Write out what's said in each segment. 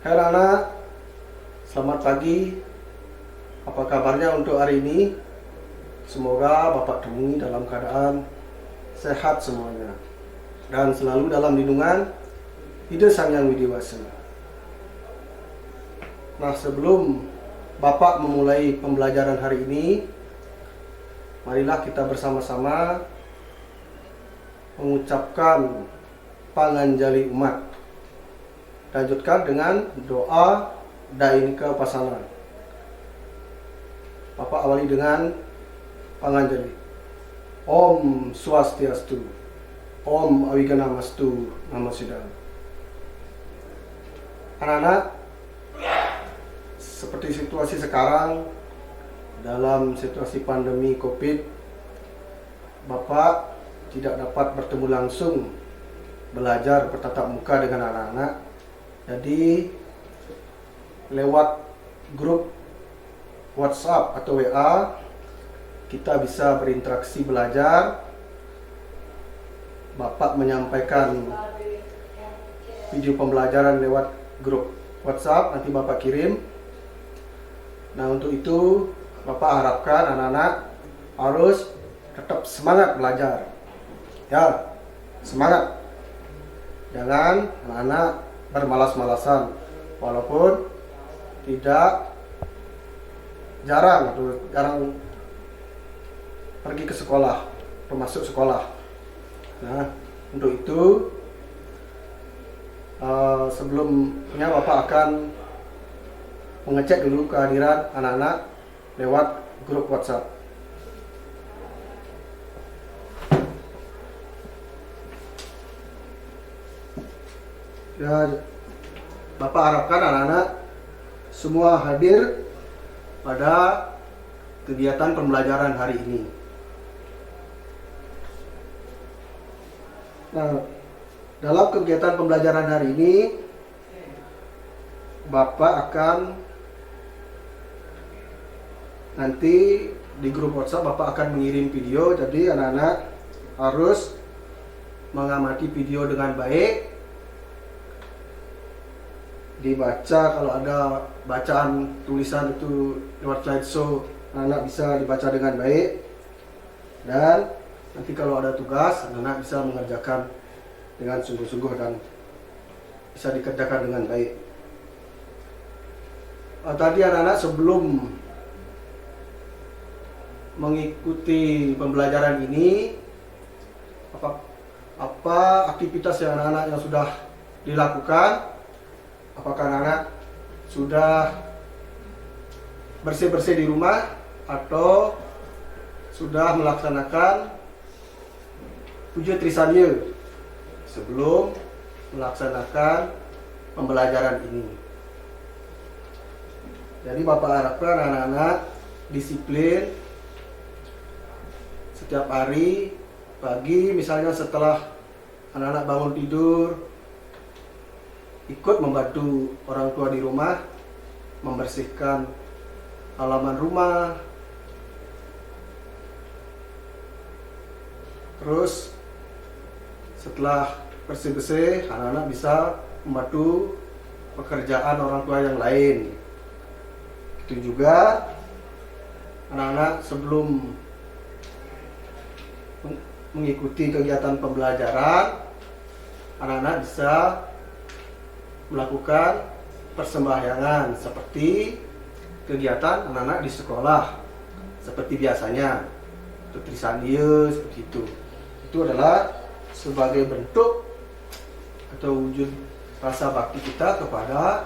Hai anak-anak, selamat pagi. Apa kabarnya untuk hari ini? Semoga Bapak temui dalam keadaan sehat semuanya dan selalu dalam lindungan Ida Sang Yang Widi Wasa. Nah, sebelum Bapak memulai pembelajaran hari ini, marilah kita bersama-sama mengucapkan panganjali umat. Lanjutkan dengan doa Dainika Pasana. Bapak awali dengan panganjali. Om Swastiastu, Om Awiganamastu Namasidam. Anak-anak, seperti situasi sekarang, dalam situasi pandemi COVID, Bapak tidak dapat bertemu langsung belajar bertatap muka dengan anak-anak. Jadi lewat grup WhatsApp atau WA kita bisa berinteraksi belajar. Bapak menyampaikan video pembelajaran lewat grup WhatsApp, nanti Bapak kirim. Nah, untuk itu Bapak harapkan anak-anak harus tetap semangat belajar. Ya, semangat. Jangan anak-anak bermalas-malasan, walaupun jarang pergi ke sekolah, termasuk sekolah. Nah, untuk itu sebelumnya Bapak akan mengecek dulu kehadiran anak-anak lewat grup WhatsApp. Ya, Bapak harapkan anak-anak semua hadir pada kegiatan pembelajaran hari ini. Nah, dalam kegiatan pembelajaran hari ini, Bapak akan nanti di grup WhatsApp Bapak akan mengirim video, jadi anak-anak harus mengamati video dengan baik. Dibaca, kalau ada bacaan tulisan itu lewat slideshow, anak bisa dibaca dengan baik. Dan nanti kalau ada tugas, anak bisa mengerjakan dengan sungguh-sungguh dan bisa dikerjakan dengan baik. Tadi anak-anak sebelum mengikuti pembelajaran ini, apa aktivitas yang anak-anak yang sudah dilakukan? Apakah anak-anak sudah bersih-bersih di rumah atau sudah melaksanakan puja Trisanya sebelum melaksanakan pembelajaran ini? Jadi Bapak harapkan anak-anak disiplin setiap hari pagi, misalnya setelah anak-anak bangun tidur, ikut membantu orang tua di rumah membersihkan halaman rumah. Terus setelah bersih-bersih, anak-anak bisa membantu pekerjaan orang tua yang lain. Itu juga anak-anak sebelum mengikuti kegiatan pembelajaran, anak-anak bisa melakukan persembahyangan seperti kegiatan anak-anak di sekolah seperti biasanya, Trisanya seperti itu. Itu adalah sebagai bentuk atau wujud rasa bakti kita kepada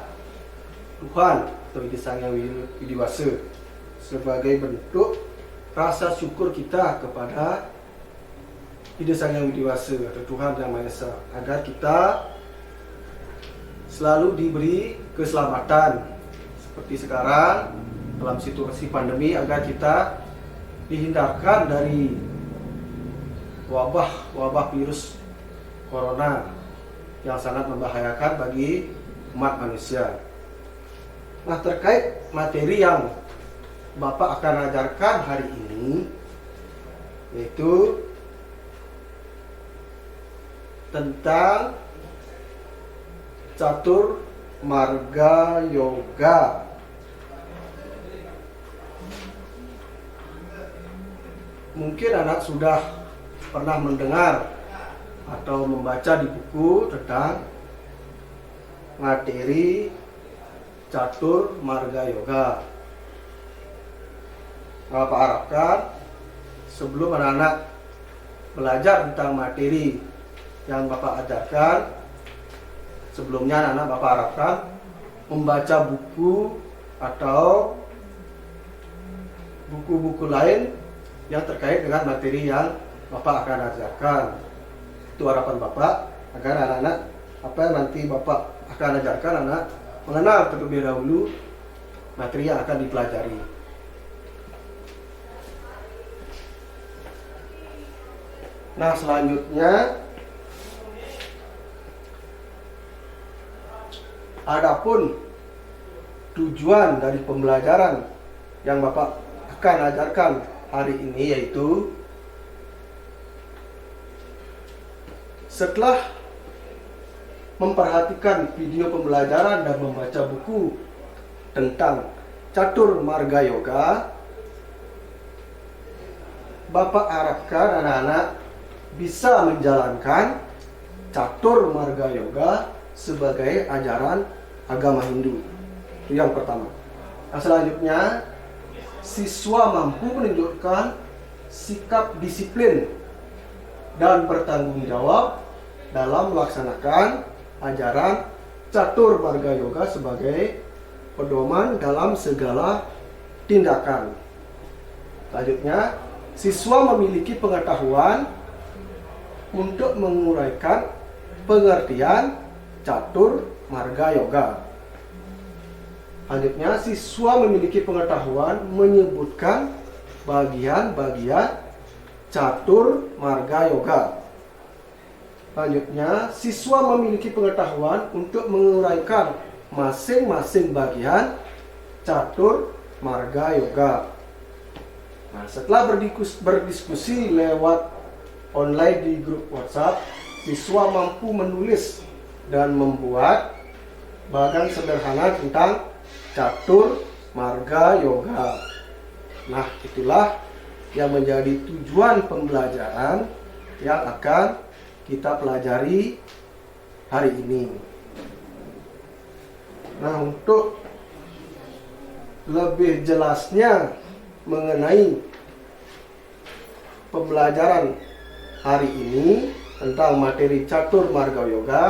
Tuhan atau Ida Sang Yang Widi Wasa, sebagai bentuk rasa syukur kita kepada Ida Sang Yang Widi Wasa atau Tuhan Yang Maha Esa, agar kita selalu diberi keselamatan seperti sekarang dalam situasi pandemi, agar kita dihindarkan dari wabah virus corona yang sangat membahayakan bagi umat manusia. Nah, terkait materi yang Bapak akan ajarkan hari ini, yaitu tentang catur marga yoga. Mungkin anak sudah pernah mendengar atau membaca di buku tentang materi catur marga yoga. Bapak harapkan sebelum anak-anak belajar tentang materi yang Bapak ajarkan, sebelumnya anak-anak Bapak harapkan membaca buku atau buku-buku lain yang terkait dengan materi yang Bapak akan ajarkan. Itu harapan Bapak agar anak-anak apa yang nanti Bapak akan ajarkan anak mengenal terlebih dahulu materi yang akan dipelajari. Nah, selanjutnya adapun tujuan dari pembelajaran yang Bapak akan ajarkan hari ini yaitu setelah memperhatikan video pembelajaran dan membaca buku tentang catur marga yoga, Bapak harapkan anak-anak bisa menjalankan catur marga yoga sebagai ajaran agama Hindu. Itu yang pertama. Nah, selanjutnya siswa mampu menunjukkan sikap disiplin dan bertanggung jawab dalam melaksanakan ajaran catur marga yoga sebagai pedoman dalam segala tindakan. Selanjutnya, siswa memiliki pengetahuan untuk menguraikan pengertian catur marga yoga. Selanjutnya, siswa memiliki pengetahuan menyebutkan bagian-bagian catur marga yoga. Selanjutnya, siswa memiliki pengetahuan untuk menguraikan masing-masing bagian catur marga yoga. Nah, setelah berdiskusi lewat online di grup WhatsApp, siswa mampu menulis dan membuat bagan sederhana tentang catur marga yoga. Nah, itulah yang menjadi tujuan pembelajaran yang akan kita pelajari hari ini. Nah, untuk lebih jelasnya mengenai pembelajaran hari ini tentang materi catur marga yoga,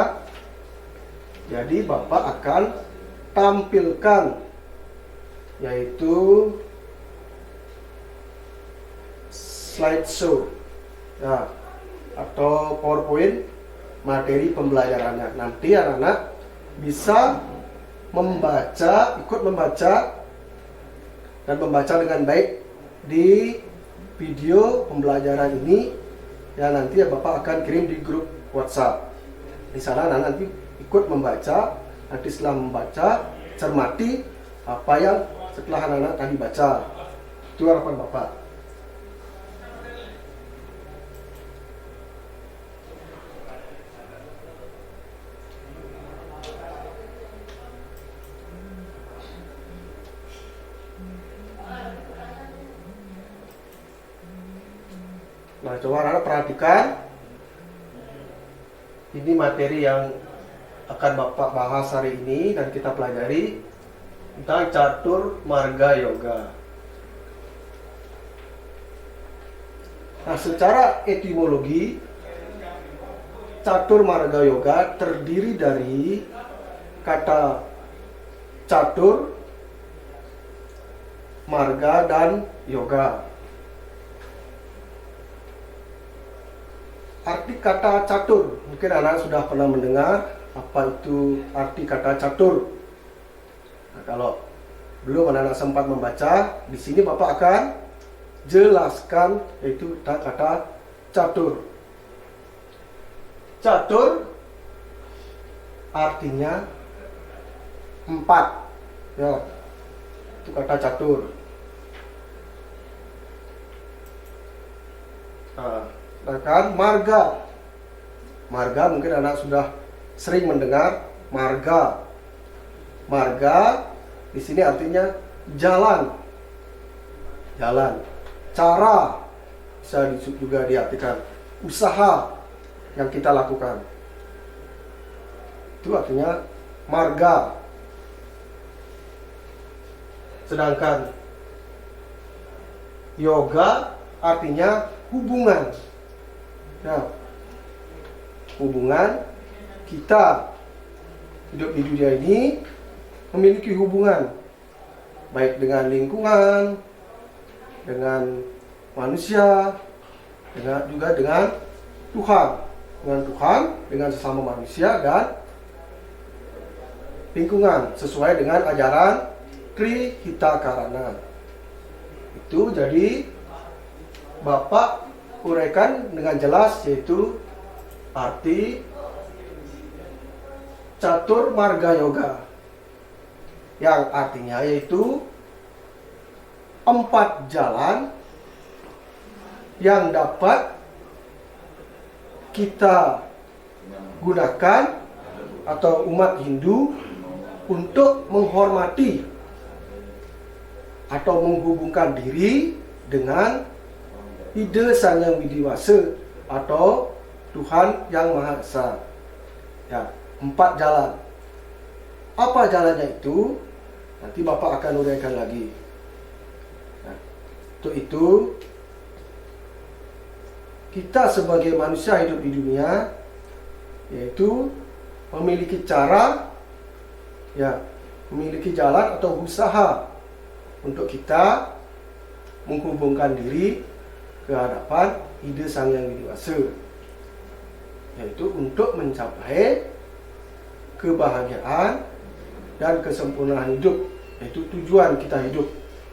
jadi Bapak akan tampilkan yaitu slideshow ya, atau PowerPoint materi pembelajarannya. Nanti anak-anak bisa ikut membaca dan membaca dengan baik di video pembelajaran ini yang nanti Bapak akan kirim di grup WhatsApp. Di sana nanti ikut membaca, nanti setelah membaca cermati apa yang setelah anak-anak tadi baca. Itu harapan Bapak. Nah, coba anak perhatikan. Ini materi yang akan Bapak bahas hari ini dan kita pelajari tentang catur marga yoga. Nah, secara etimologi, catur marga yoga terdiri dari kata catur, marga, dan yoga. Arti kata catur, mungkin anak sudah pernah mendengar apa itu arti kata catur. Nah, kalau belum anak sempat membaca, di sini Bapak akan jelaskan yaitu kata catur. Catur artinya 4. Ya, itu kata catur. Nah, sedangkan marga mungkin anak sudah sering mendengar marga. Marga di sini artinya jalan. Jalan. Cara bisa juga diartikan usaha yang kita lakukan. Itu artinya marga. Sedangkan yoga artinya hubungan. Nah, hubungan kita hidup di dunia ini memiliki hubungan baik dengan lingkungan, dengan manusia, juga dengan Tuhan, dengan sesama manusia dan lingkungan sesuai dengan ajaran Trihitakarana. Itu jadi Bapak uraikan dengan jelas, yaitu arti Catur Marga Yoga, yang artinya yaitu 4 jalan yang dapat kita gunakan atau umat Hindu untuk menghormati atau menghubungkan diri dengan Ide Sang Yang Widiwasa atau Tuhan Yang Maha Esa. Ya, 4 jalan. Apa jalannya itu? Nanti Bapak akan uraikan lagi. Nah, untuk itu kita sebagai manusia hidup di dunia, yaitu memiliki cara, ya, memiliki jalan atau usaha untuk kita menghubungkan diri ke hadapan Ide Sang Yang Widiwasa, yaitu untuk mencapai kebahagiaan dan kesempurnaan hidup, yaitu tujuan kita hidup.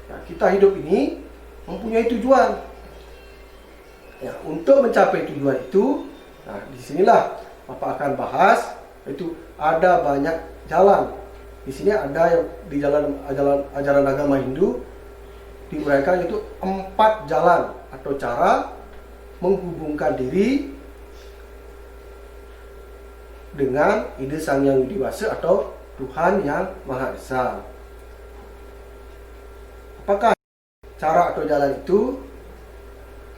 Nah, kita hidup ini mempunyai tujuan. Ya, untuk mencapai tujuan itu, nah disinilah Bapak akan bahas, yaitu ada banyak jalan. Di sini ada yang di ajaran agama Hindu diuraikan, yaitu 4 jalan atau cara menghubungkan diri dengan Ide Sang Yang Widiwasa atau Tuhan Yang Maha Esa. Apakah cara atau jalan itu?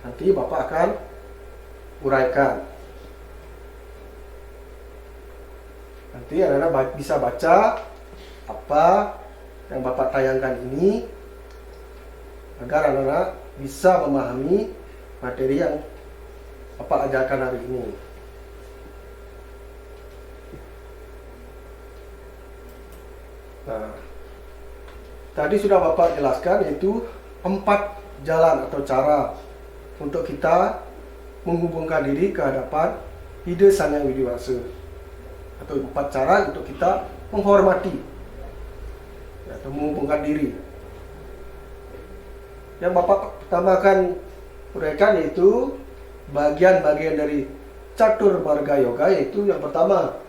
Nanti Bapak akan uraikan. Nanti anak-anak bisa baca apa yang Bapak tayangkan ini, agar anak-anak bisa memahami materi yang Bapak ajarkan hari ini. Nah, tadi sudah Bapak jelaskan, yaitu 4 jalan atau cara untuk kita menghubungkan diri ke hadapan Ide Sang Yang Widiwasa, atau 4 cara untuk kita menghormati atau menghubungkan diri. Yang Bapak pertama akan uraikan yaitu bagian-bagian dari Catur Marga Yoga, yaitu yang pertama.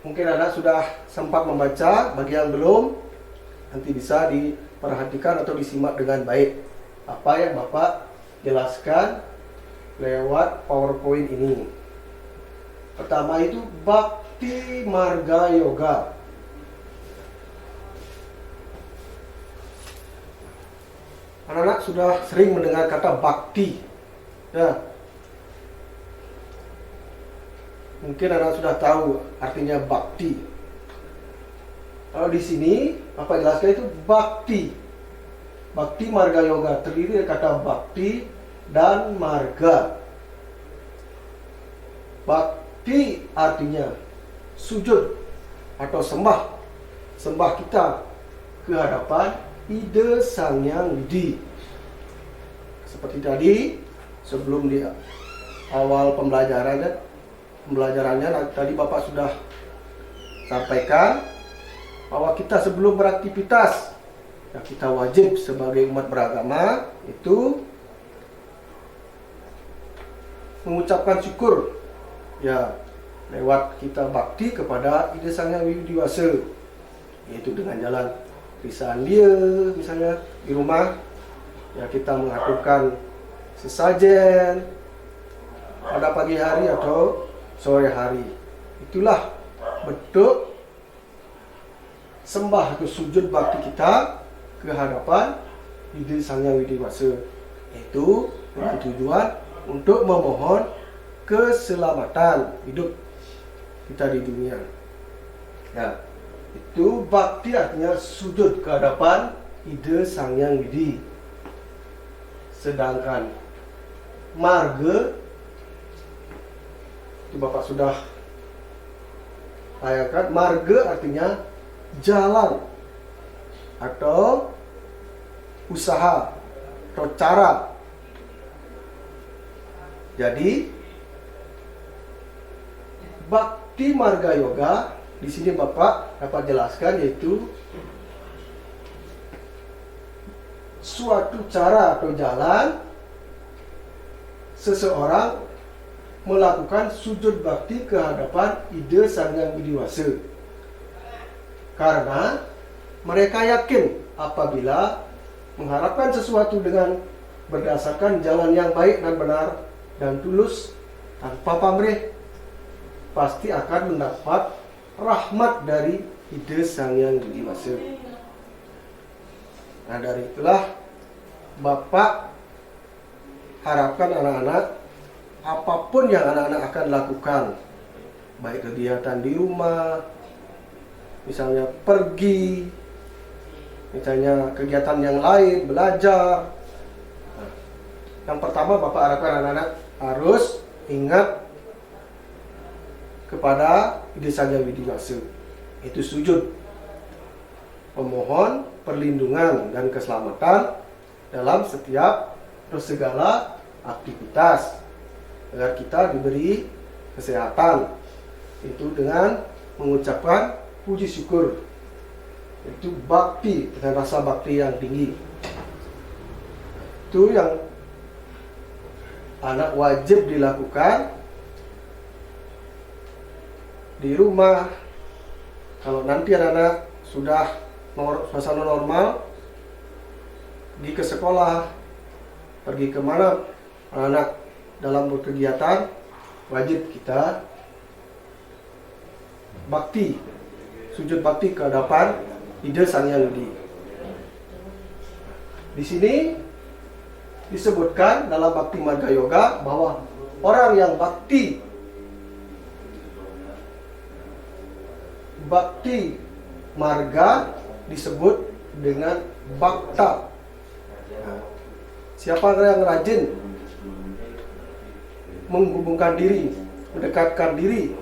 Mungkin anak sudah sempat membaca, bagi yang belum, nanti bisa diperhatikan atau disimak dengan baik apa yang Bapak jelaskan lewat PowerPoint ini. Pertama itu Bhakti Marga Yoga. Anak-anak sudah sering mendengar kata bakti, ya. Mungkin anak sudah tahu artinya bakti. Kalau di sini Bapak jelaskan itu bakti. Bhakti Marga Yoga terdiri dari kata bakti dan marga. Bakti artinya sujud atau sembah kita ke hadapan Ide Sang Yang Widi. Seperti tadi sebelum di awal pembelajarannya tadi Bapak sudah sampaikan bahwa kita sebelum beraktivitas, ya, kita wajib sebagai umat beragama itu mengucapkan syukur, ya, lewat kita bakti kepada Ide Sang Yang Widiwasa, yaitu dengan jalan risaan dia, misalnya di rumah, ya, kita mengaturkan sesajen pada pagi hari atau sore hari. Itulah bentuk sembah atau sujud bakti kita ke hadapan Ide Sang Hyang Widi Wasa, yaitu bertujuan untuk memohon keselamatan hidup kita di dunia. Nah, itu bakti artinya sujud ke hadapan Ide Sang Hyang Widi. Sedangkan marga itu Bapak sudah ayakan, marga artinya jalan atau usaha atau cara. Jadi bakti marga yoga di sini Bapak dapat jelaskan, yaitu suatu cara atau jalan seseorang melakukan sujud bakti ke hadapan Ide Sang Hyang Widi Wasa. Karena mereka yakin apabila mengharapkan sesuatu dengan berdasarkan jalan yang baik dan benar dan tulus tanpa pamrih, pasti akan mendapat rahmat dari Ide Sang Hyang Widi Wasa. Nah, dari itulah Bapak harapkan anak-anak, apapun yang anak-anak akan lakukan, baik kegiatan di rumah, misalnya pergi, misalnya kegiatan yang lain, belajar. Nah, yang pertama Bapak harapkan anak-anak harus ingat kepada Ide Sang Hyang Widi Wasa, itu sujud, memohon perlindungan dan keselamatan dalam setiap atau segala aktivitas, agar kita diberi kesehatan, itu dengan mengucapkan puji syukur, itu bakti dengan rasa bakti yang tinggi. Itu yang anak wajib dilakukan di rumah. Kalau nanti anak-anak sudah suasana normal, pergi ke sekolah, pergi kemana anak dalam berkegiatan, wajib kita bakti, sujud bakti ke hadapan Ide Sang Hyang Widi. Di sini disebutkan dalam Bakti Marga Yoga bahwa orang yang bakti marga disebut dengan bakta. Nah, siapa yang rajin menghubungkan diri, mendekatkan diri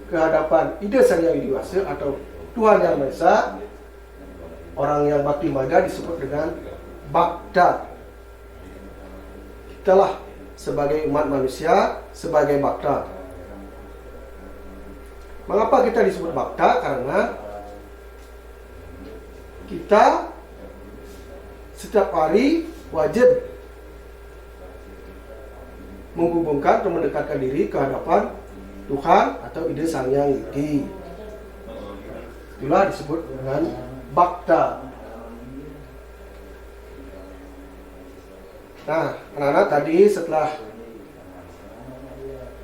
ke hadapan Ide Sang Hyang Widi Wasa atau Tuhan Yang Maha Esa, orang yang bakti marga disebut dengan bakta. Kitalah sebagai umat manusia sebagai bakta. Mengapa kita disebut bakta? Karena kita setiap hari wajib menghubungkan atau mendekatkan diri ke hadapan Tuhan atau Ide Sang Hyang Widi. Itulah disebut dengan bakta. Nah, anak-anak tadi setelah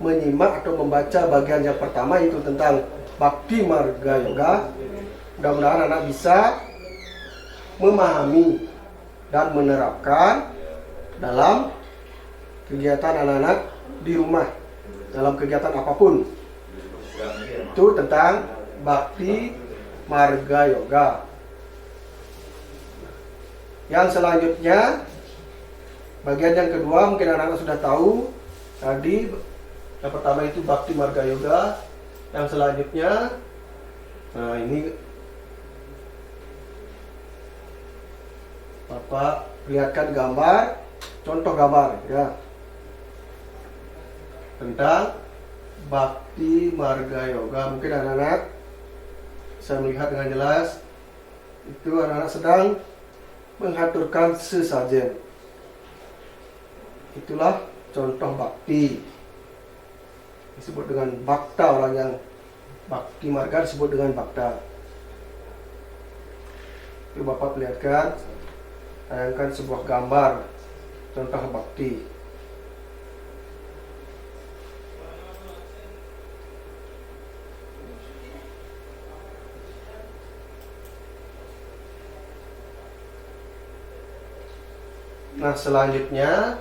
menyimak atau membaca bagian yang pertama, itu tentang Bakti Marga Yoga, mudah-mudahan anak bisa memahami dan menerapkan dalam kegiatan anak-anak di rumah, dalam kegiatan apapun. Itu tentang Bakti Marga Yoga. Yang selanjutnya, bagian yang kedua, mungkin anak-anak sudah tahu tadi. Yang pertama itu Bakti Marga Yoga. Yang selanjutnya, nah ini Bapak lihatkan gambar, contoh gambar ya, tentang Bakti Marga Yoga. Mungkin anak-anak bisa melihat dengan jelas. Itu anak-anak sedang menghaturkan sesajen. Itulah contoh bakti. Disebut dengan bakta, orang yang bakti marga disebut dengan bakta. Itu Bapak perlihatkan, tayangkan sebuah gambar contoh bakti. Nah, selanjutnya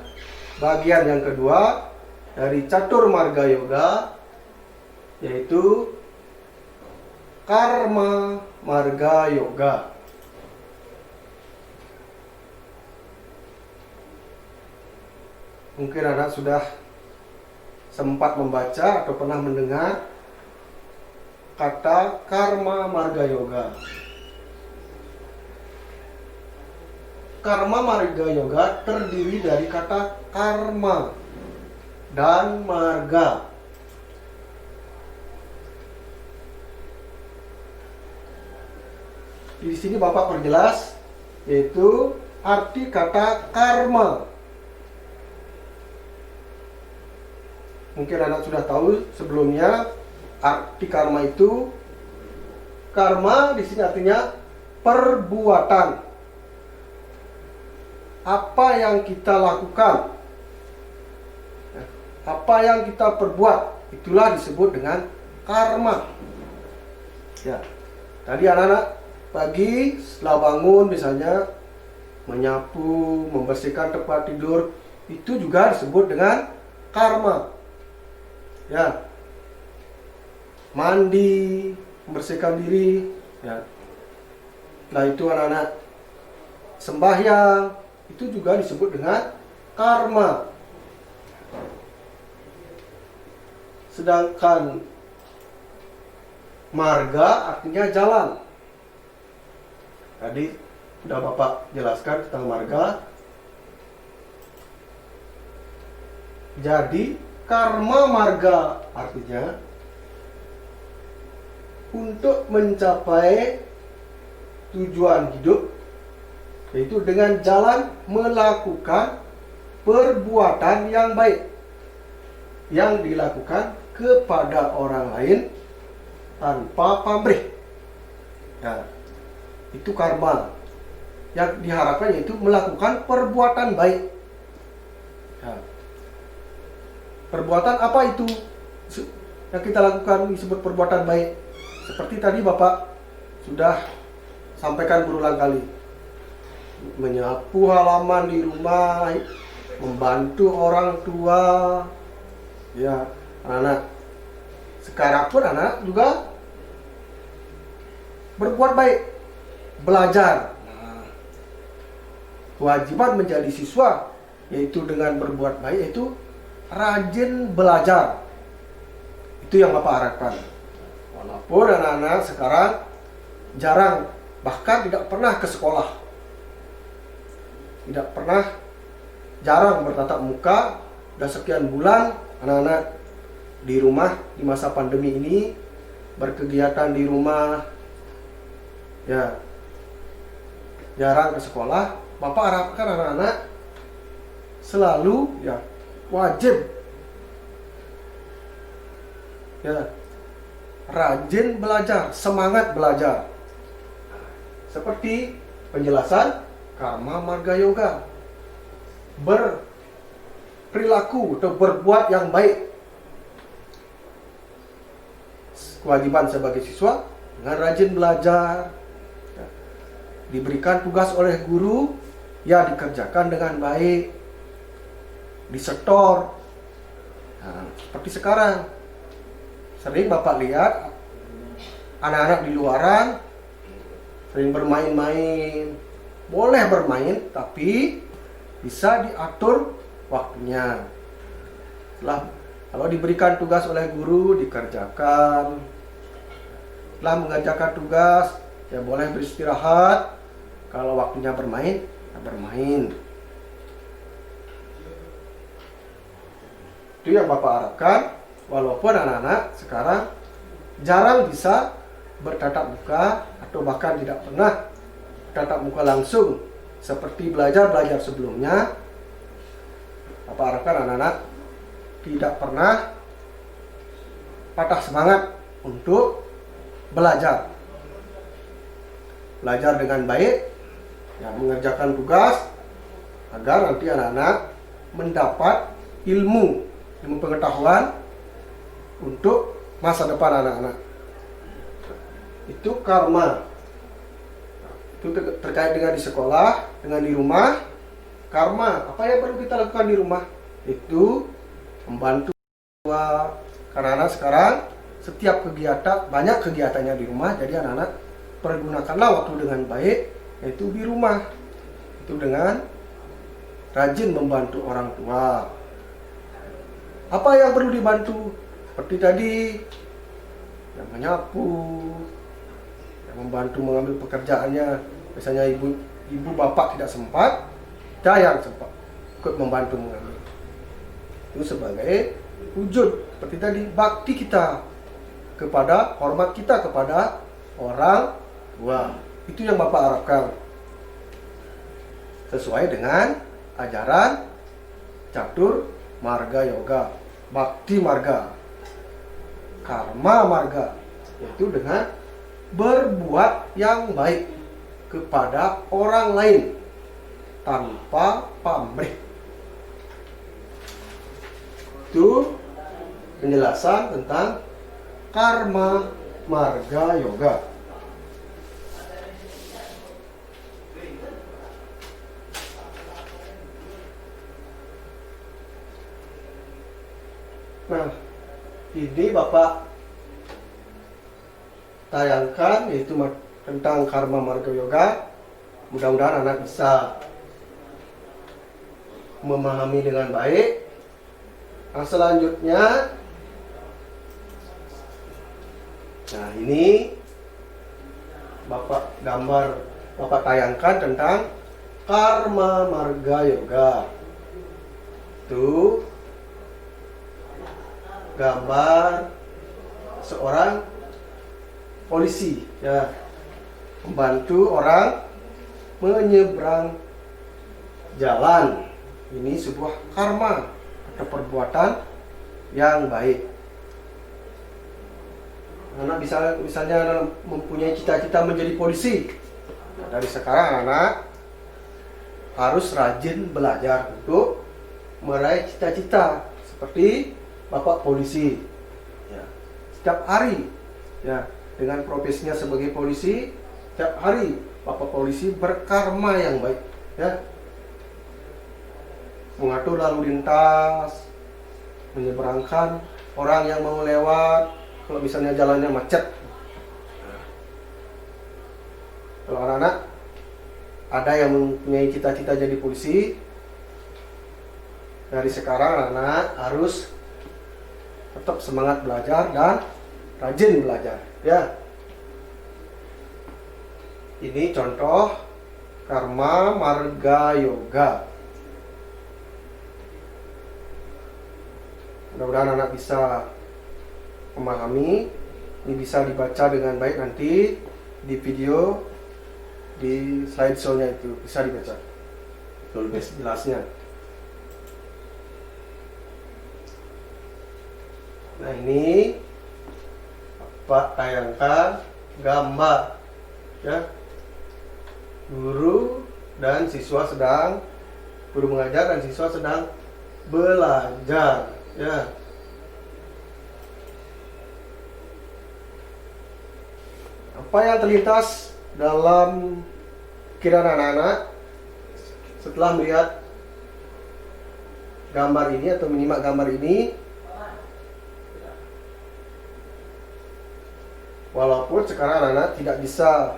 bagian yang kedua dari Catur Marga Yoga, yaitu Karma Marga Yoga. Mungkin anak sudah sempat membaca atau pernah mendengar kata Karma Marga Yoga. Karma Marga Yoga terdiri dari kata karma dan marga. Di sini Bapak perjelas, yaitu arti kata karma. Mungkin anak sudah tahu sebelumnya arti karma itu. Karma di sini artinya perbuatan. Apa yang kita lakukan, apa yang kita perbuat, itulah disebut dengan karma. Ya, tadi anak-anak pagi setelah bangun misalnya menyapu, membersihkan tempat tidur, itu juga disebut dengan karma. Ya, mandi, membersihkan diri, ya. Nah, itu anak-anak sembahyang, itu juga disebut dengan karma. Sedangkan marga artinya jalan. Tadi sudah Bapak jelaskan tentang marga. Jadi karma marga artinya untuk mencapai tujuan hidup, yaitu dengan jalan melakukan perbuatan yang baik yang dilakukan kepada orang lain tanpa pamrih. Nah, itu karma. Yang diharapkan yaitu melakukan perbuatan baik. Nah, perbuatan apa itu yang kita lakukan disebut perbuatan baik? Seperti tadi Bapak sudah sampaikan berulang kali. Menyapu halaman di rumah, membantu orang tua, ya, anak. Sekarang pun anak juga berbuat baik, belajar. Nah, kewajiban menjadi siswa, yaitu dengan berbuat baik, yaitu rajin belajar. Itu yang Bapak harapkan. Walaupun anak-anak sekarang jarang, bahkan tidak pernah ke sekolah, tidak pernah, jarang bertatap muka. Sudah sekian bulan anak-anak di rumah di masa pandemi ini, berkegiatan di rumah, ya, jarang ke sekolah. Bapak harapkan anak-anak selalu, ya, wajib, ya, rajin belajar, semangat belajar. Seperti penjelasan Karma Marga Yoga, berperilaku atau berbuat yang baik. Kewajiban sebagai siswa dengan rajin belajar, ya, diberikan tugas oleh guru, ya, dikerjakan dengan baik, disetor. Nah, seperti sekarang sering Bapak lihat anak-anak di luaran sering bermain-main. Boleh bermain, tapi bisa diatur waktunya. Kalau diberikan tugas oleh guru, dikerjakan. Setelah mengerjakan tugas, ya boleh beristirahat. Kalau waktunya bermain, ya bermain. Itu yang Bapak harapkan. Walaupun anak-anak sekarang jarang bisa bertatap muka, atau bahkan tidak pernah tatap muka langsung seperti belajar sebelumnya, Bapak harapkan anak-anak tidak pernah patah semangat untuk belajar. Belajar dengan baik, ya, mengerjakan tugas agar nanti anak-anak mendapat ilmu pengetahuan untuk masa depan anak-anak. Itu karma. Itu terkait dengan di sekolah, dengan di rumah. karma. Apa yang perlu kita lakukan di rumah? Itu membantu tua. Karena anak sekarang setiap kegiatan, banyak kegiatannya di rumah, jadi anak-anak pergunakanlah waktu dengan baik, yaitu di rumah. Itu dengan rajin membantu orang tua. Apa yang perlu dibantu? Seperti tadi, yang menyapu, yang membantu mengambil pekerjaannya. Misalnya ibu bapak tidak sempat, kita yang sempat ikut membantu mengambil. Itu sebagai wujud seperti tadi, bakti kita kepada, hormat kita kepada orang tua. Itu yang Bapak harapkan, sesuai dengan ajaran catur marga yoga, bakti marga, karma marga, yaitu dengan berbuat yang baik kepada orang lain tanpa pamrih. Itu penjelasan tentang karma marga yoga. Nah, ini Bapak tayangkan, yaitu tentang karma marga yoga. Mudah-mudahan anak bisa memahami dengan baik. Nah, selanjutnya, nah ini Bapak tayangkan tentang karma marga yoga. Itu gambar seorang polisi, ya, membantu orang menyeberang jalan. Ini sebuah karma atau perbuatan yang baik. Anak misalnya mempunyai cita-cita menjadi polisi. Nah, dari sekarang anak harus rajin belajar untuk meraih cita-cita seperti Bapak polisi. Ya, setiap hari, ya, dengan profesinya sebagai polisi, setiap hari Bapak polisi berkarma yang baik, ya, mengatur lalu lintas, menyeberangkan orang yang mau lewat kalau misalnya jalannya macet. Kalau anak-anak ada yang mempunyai cita-cita jadi polisi, dari sekarang anak harus tetap semangat belajar dan rajin belajar, ya. Ini contoh karma marga yoga. Mudah-mudahan anak bisa memahami. Ini bisa dibaca dengan baik nanti di video, di slideshow-nya itu bisa dibaca lebih jelasnya. Nah, ini Pak tayangkan gambar, ya, guru mengajar dan siswa sedang belajar, ya. Apa yang terlintas dalam pikiran anak-anak setelah melihat gambar ini atau menyimak gambar ini? Walaupun sekarang anak-anak tidak bisa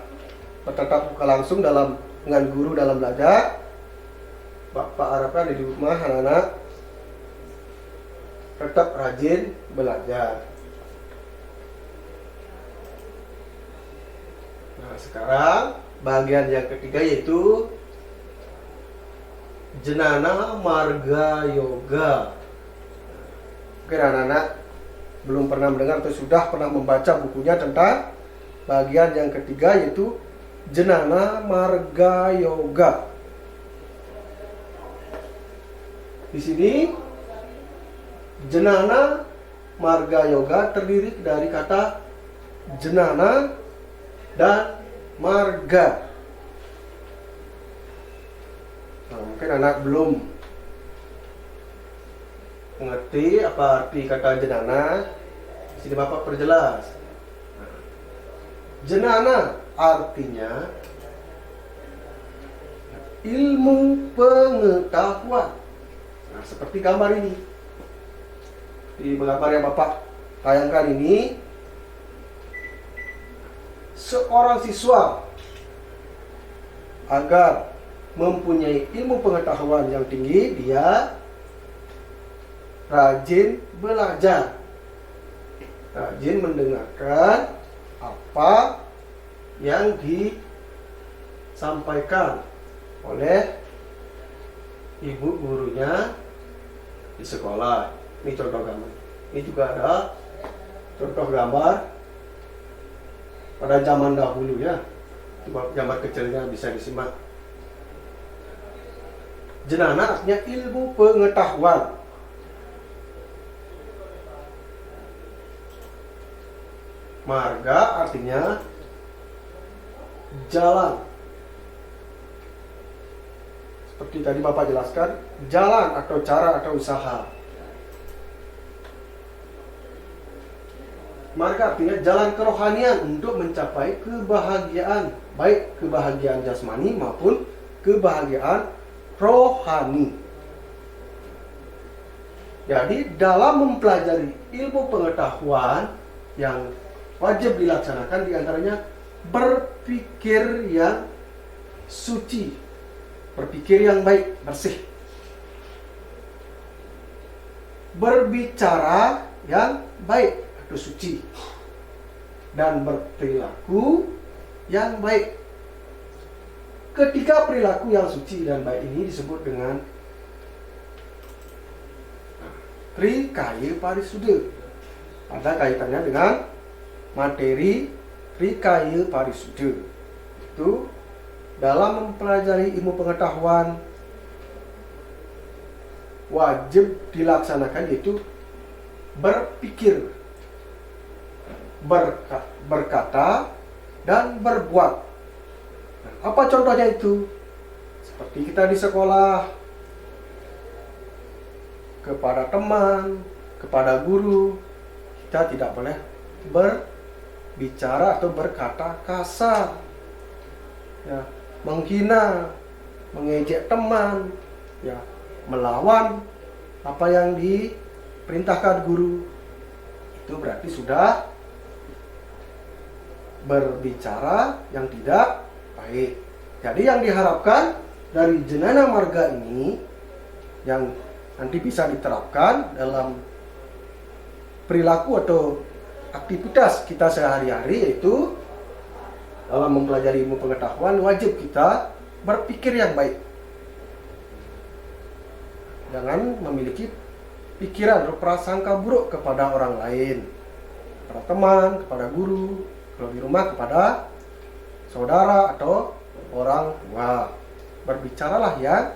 bertatap muka langsung dengan guru dalam belajar, Bapak harapkan di rumah anak-anak tetap rajin belajar. Nah, sekarang bagian yang ketiga yaitu Jenana Marga Yoga. Mungkin anak-anak belum pernah mendengar atau sudah pernah membaca bukunya tentang bagian yang ketiga yaitu Jenana Marga Yoga. Di sini Jenana Marga Yoga terdiri dari kata jenana dan marga. Nah, mungkin anak belum mengerti apa arti kata jenana. Di sini Bapak perjelas. Jenana artinya ilmu pengetahuan. Nah, seperti gambar ini. Di gambar yang Bapak tayangkan ini, seorang siswa agar mempunyai ilmu pengetahuan yang tinggi, dia rajin belajar, rajin mendengarkan apa yang disampaikan oleh ibu gurunya di sekolah. Ini contoh gambar. Ini juga ada contoh gambar pada zaman dahulu ya. Coba gambar kecilnya bisa disimak. Jenana artinya ilmu pengetahuan. Marga artinya jalan. Seperti tadi Bapak jelaskan, jalan atau cara atau usaha. Marga artinya jalan kerohanian untuk mencapai kebahagiaan, baik kebahagiaan jasmani maupun kebahagiaan rohani. Jadi dalam mempelajari ilmu pengetahuan yang wajib dilaksanakan diantaranya berpikir yang suci, berpikir yang baik, bersih, berbicara yang baik atau suci, dan berperilaku yang baik. Ketiga perilaku yang suci dan baik ini disebut dengan Trikaya Parisuda. Ada kaitannya dengan materi Trikaya Parisuda. Itu dalam mempelajari ilmu pengetahuan wajib dilaksanakan, yaitu berpikir, berkata, dan berbuat. Nah, apa contohnya itu? Seperti kita di sekolah, kepada teman, kepada guru, kita tidak boleh berbicara atau berkata kasar, ya, menghina, mengejek teman, ya, melawan apa yang diperintahkan guru. Itu berarti sudah berbicara yang tidak baik. Jadi yang diharapkan dari jenana marga ini yang nanti bisa diterapkan dalam perilaku atau aktivitas kita sehari-hari, yaitu dalam mempelajari ilmu pengetahuan wajib kita berpikir yang baik. Jangan memiliki pikiran atau prasangka buruk kepada orang lain, kepada teman, kepada guru, kalau di rumah kepada saudara atau orang tua. Berbicaralah yang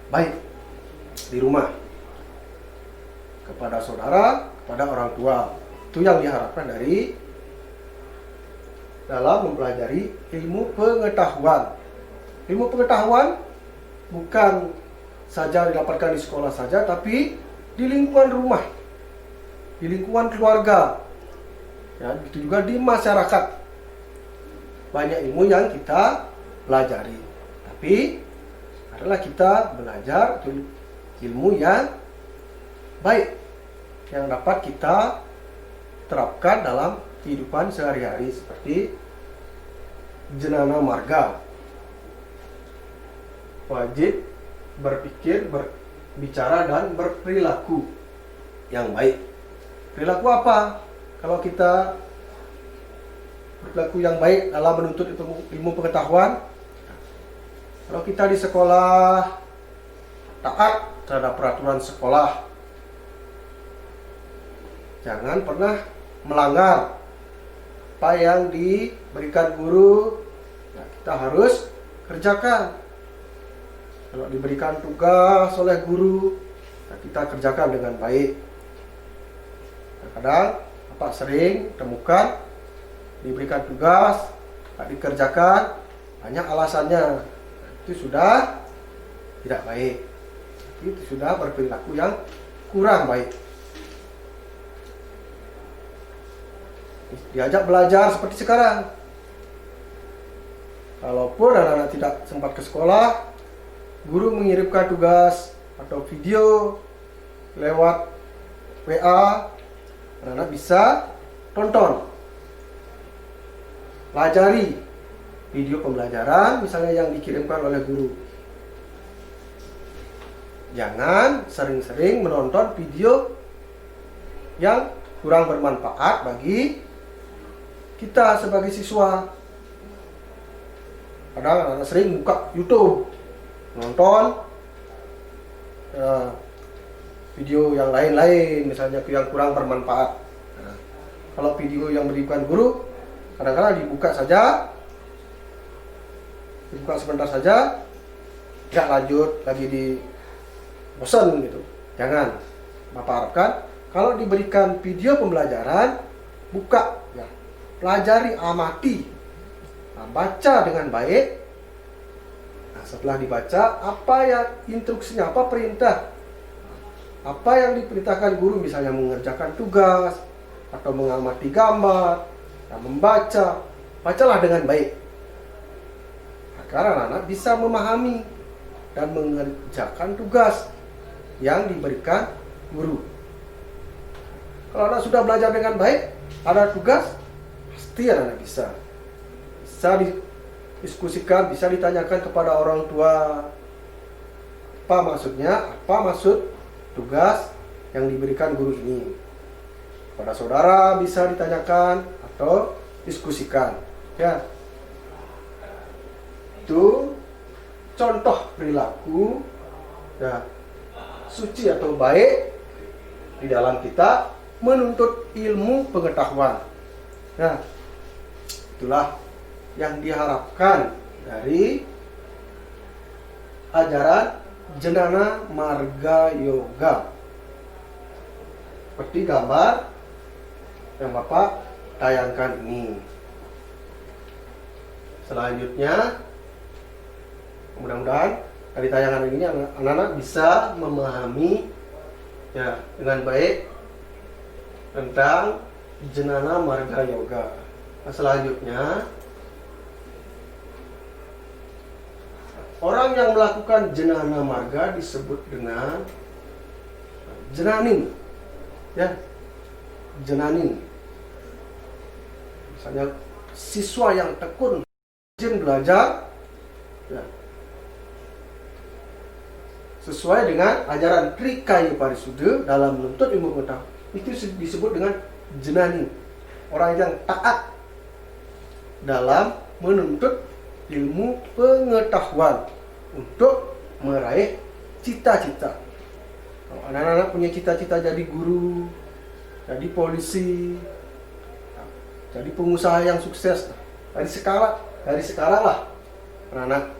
baik di rumah, kepada saudara, kepada orang tua. Itu yang diharapkan dari dalam mempelajari ilmu pengetahuan. Ilmu pengetahuan bukan saja didapatkan di sekolah saja, tapi di lingkungan rumah, di lingkungan keluarga, ya, itu juga di masyarakat. Banyak ilmu yang kita pelajari, tapi adalah kita belajar ilmu yang baik yang dapat kita terapkan dalam kehidupan sehari-hari, seperti jenana marga wajib berpikir, berbicara, dan berperilaku yang baik. Perilaku apa? Kalau kita berperilaku yang baik dalam menuntut ilmu pengetahuan, kalau kita di sekolah taat terhadap peraturan sekolah, jangan pernah melanggar apa yang diberikan guru. Nah, kita harus kerjakan. Kalau diberikan tugas oleh guru, nah, kita kerjakan dengan baik. Kadang Bapak sering temukan diberikan tugas tak dikerjakan, banyak alasannya. Nah, itu sudah tidak baik. Itu sudah berperilaku yang kurang baik. Diajak belajar seperti sekarang. Kalaupun anak-anak tidak sempat ke sekolah, guru mengirimkan tugas atau video lewat WA, anak-anak bisa tonton, pelajari video pembelajaran misalnya yang dikirimkan oleh guru. Jangan sering-sering menonton video yang kurang bermanfaat bagi kita sebagai siswa. Kadang anak-anak sering buka YouTube, nonton video yang lain-lain, misalnya yang kurang bermanfaat. Nah, kalau video yang berikan guru, kadang-kadang dibuka sebentar saja, nggak lanjut lagi di bosan gitu. Jangan. Bapak harapkan kalau diberikan video pembelajaran, buka, ya, pelajari, amati, nah, baca dengan baik. Nah, setelah dibaca, apa ya instruksinya, apa perintah, apa yang diperintahkan guru, misalnya mengerjakan tugas atau mengamati gambar, nah, membaca, bacalah dengan baik agar anak-anak bisa memahami dan mengerjakan tugas yang diberikan guru. Kalau anak sudah belajar dengan baik, ada tugas, pasti anak bisa didiskusikan, bisa ditanyakan kepada orang tua apa maksudnya, apa maksud tugas yang diberikan guru ini. Pada saudara bisa ditanyakan atau diskusikan, ya. Itu contoh perilaku, ya, suci atau baik di dalam kita menuntut ilmu pengetahuan. Nah, itulah yang diharapkan dari ajaran Jnana Marga Yoga. Seperti gambar yang Bapak tayangkan ini. Selanjutnya, mudah-mudahan dari tayangan ini anak-anak bisa memahami, ya, dengan baik tentang Jnana Marga Yoga. Nah, selanjutnya, orang yang melakukan Jnana Marga disebut dengan Jnanin, ya, Jnanin. Misalnya siswa yang tekun, rajin belajar, ya, sesuai dengan ajaran Trikaya Parisuddha dalam menuntut ilmu pengetahuan, itu disebut dengan Jnanin. Orang yang taat dalam menuntut ilmu pengetahuan untuk meraih cita-cita. Kalau anak-anak punya cita-cita jadi guru, jadi polisi, jadi pengusaha yang sukses, dari sekarang lah anak-anak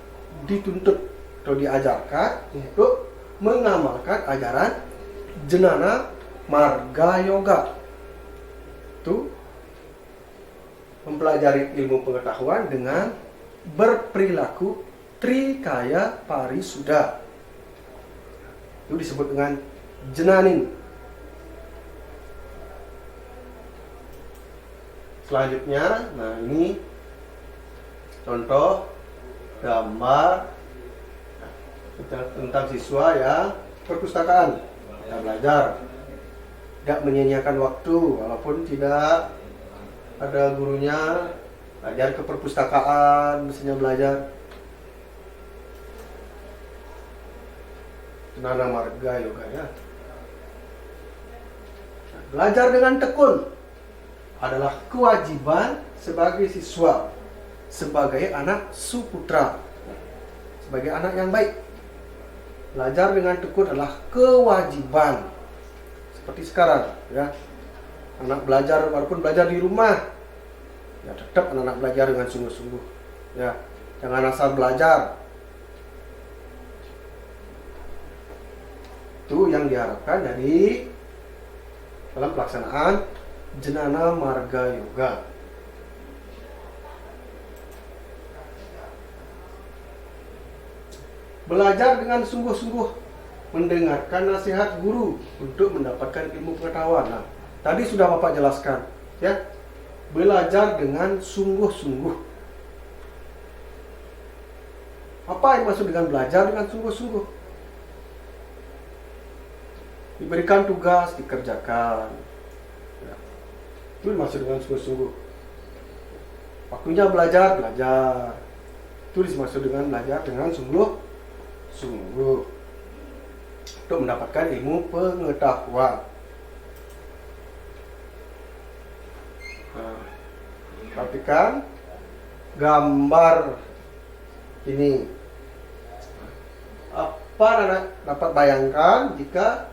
dituntut atau diajarkan untuk mengamalkan ajaran Jnana Marga Yoga. Itu mempelajari ilmu pengetahuan dengan berperilaku Trikaya Parisuddha. Itu disebut dengan Jnanin. Selanjutnya, nah ini contoh gambar tentang siswa yang perpustakaan, kita belajar, tidak menyia-nyiakan waktu, walaupun tidak ada gurunya, belajar ke perpustakaan, misalnya belajar Jnana Marga Yoga, ya. Belajar dengan tekun adalah kewajiban sebagai siswa, sebagai anak suputra, sebagai anak yang baik. Belajar dengan tekun adalah kewajiban. Seperti sekarang, ya. Anak belajar, walaupun belajar di rumah, ya tetap anak-anak belajar dengan sungguh-sungguh. Ya, jangan asal belajar. Itu yang diharapkan dari dalam pelaksanaan Jnana Marga Yoga. Belajar dengan sungguh-sungguh, mendengarkan nasihat guru untuk mendapatkan ilmu pengetahuan. Nah, tadi sudah Bapak jelaskan, ya. Belajar dengan sungguh-sungguh. Apa yang maksud dengan belajar dengan sungguh-sungguh? Diberikan tugas, dikerjakan. Ya. Itu dimaksud dengan sungguh-sungguh. Waktunya belajar, belajar. Itu dimaksud dengan belajar dengan sungguh-sungguh. Untuk mendapatkan ilmu pengetahuan. Nah, perhatikan gambar ini. Apa anak dapat bayangkan jika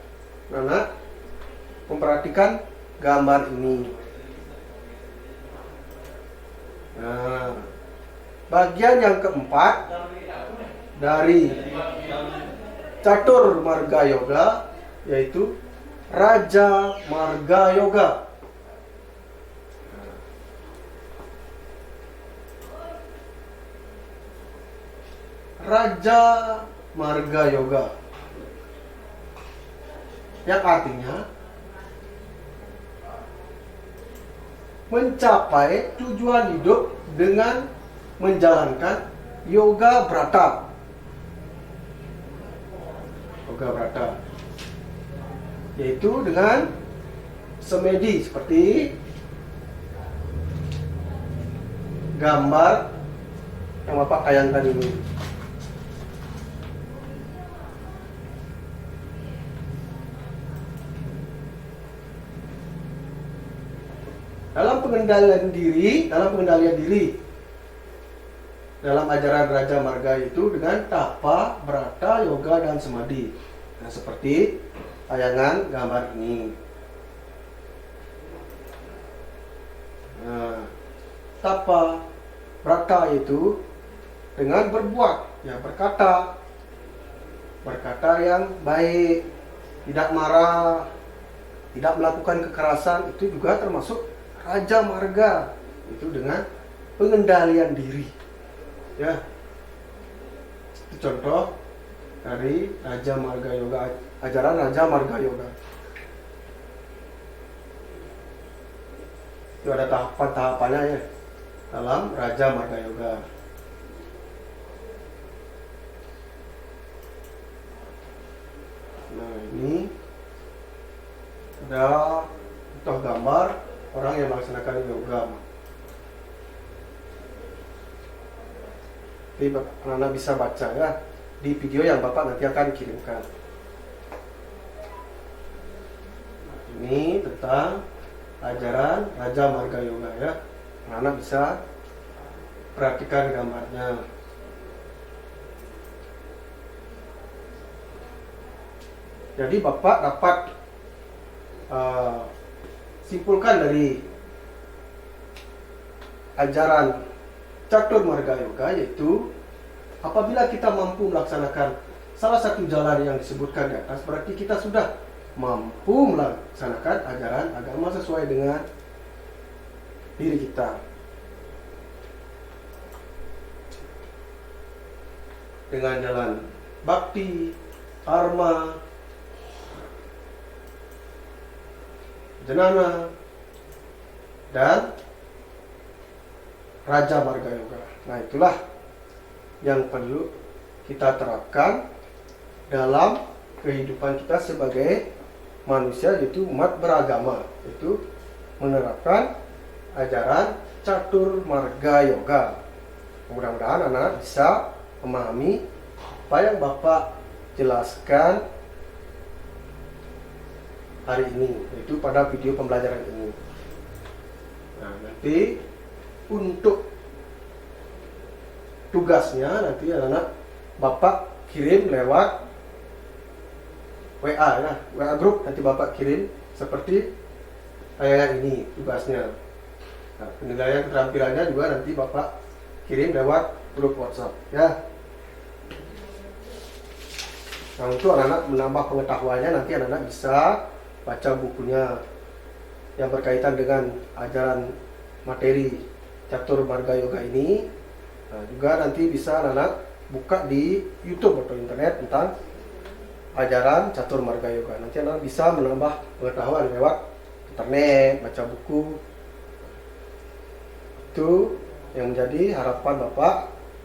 anak memperhatikan gambar ini? Nah, bagian yang keempat dari catur marga yoga yaitu Raja Marga Yoga. Raja Marga Yoga yang artinya mencapai tujuan hidup dengan menjalankan yoga brata. Yoga brata yaitu dengan semedi seperti gambar yang Bapak tayangkan ini. Dalam pengendalian diri, dalam ajaran Raja Marga itu dengan tapa, brata, yoga, dan samadhi. Nah, seperti tayangan gambar ini. Nah, tapa, brata itu dengan berbuat, ya berkata yang baik, tidak marah, tidak melakukan kekerasan, itu juga termasuk Raja Marga, itu dengan pengendalian diri. Ya, itu contoh dari Raja Marga Yoga, ajaran Raja Marga Yoga. Itu ada tahapan-tahapannya ya dalam Raja Marga Yoga. Nah, ini ada contoh gambar orang yang melaksanakan yoga. Jadi anak-anak bisa baca ya di video yang Bapak nanti akan kirimkan. Ini tentang ajaran Raja Marga Yoga ya. Anak-anak bisa perhatikan gambarnya. Jadi Bapak dapat simpulkan dari ajaran Catur Marga Yoga yaitu apabila kita mampu melaksanakan salah satu jalan yang disebutkan di atas, berarti kita sudah mampu melaksanakan ajaran agama sesuai dengan diri kita. Dengan jalan bakti, karma, jenana, dan Raja Marga Yoga. Nah, itulah yang perlu kita terapkan dalam kehidupan kita sebagai manusia, yaitu umat beragama, yaitu menerapkan ajaran Catur Marga Yoga. Mudah-mudahan anak bisa memahami apa yang Bapak jelaskan hari ini, yaitu pada video pembelajaran ini. Nah, nanti untuk tugasnya nanti anak-anak Bapak kirim lewat WA ya, WA grup, nanti Bapak kirim seperti tayangan ini tugasnya. Nah, penilaian keterampilannya juga nanti Bapak kirim lewat grup WhatsApp ya. Nah, untuk anak-anak menambah pengetahuannya, nanti anak-anak bisa baca bukunya yang berkaitan dengan ajaran materi Catur Marga Yoga ini. Nah, juga nanti bisa anak-anak buka di YouTube atau internet tentang ajaran Catur Marga Yoga. Nanti anak bisa menambah pengetahuan lewat internet, baca buku. Itu yang menjadi harapan Bapak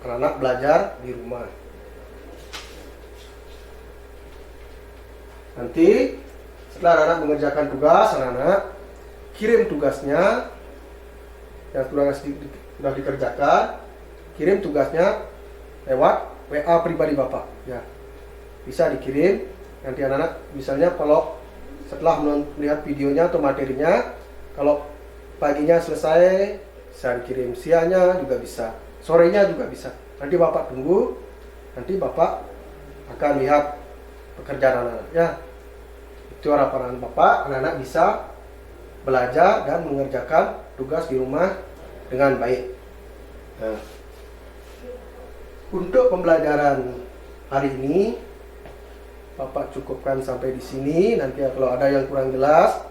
anak-anak belajar di rumah. Nanti setelah anak-anak mengerjakan tugas, anak-anak kirim tugasnya yang sudah dikerjakan, kirim tugasnya lewat WA pribadi Bapak. Ya, bisa dikirim. Nanti anak-anak misalnya kalau setelah melihat videonya atau materinya, kalau paginya selesai bisa dikirim, siangnya juga bisa, sorenya juga bisa. Nanti Bapak tunggu, nanti Bapak akan lihat pekerjaan anak-anak. Ya, itu harapan Bapak, anak-anak bisa belajar dan mengerjakan tugas di rumah dengan baik. Nah, untuk pembelajaran hari ini Bapak cukupkan sampai di sini. Nanti kalau ada yang kurang jelas,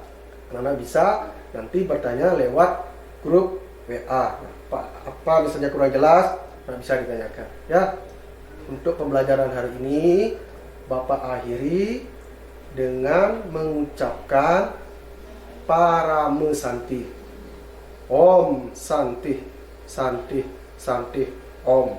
anak-anak bisa nanti bertanya lewat grup WA. Apa misalnya kurang jelas, bisa ditanyakan. Ya, untuk pembelajaran hari ini Bapak akhiri dengan mengucapkan Parame Santi. Om Santi, Santi, Santi, Om.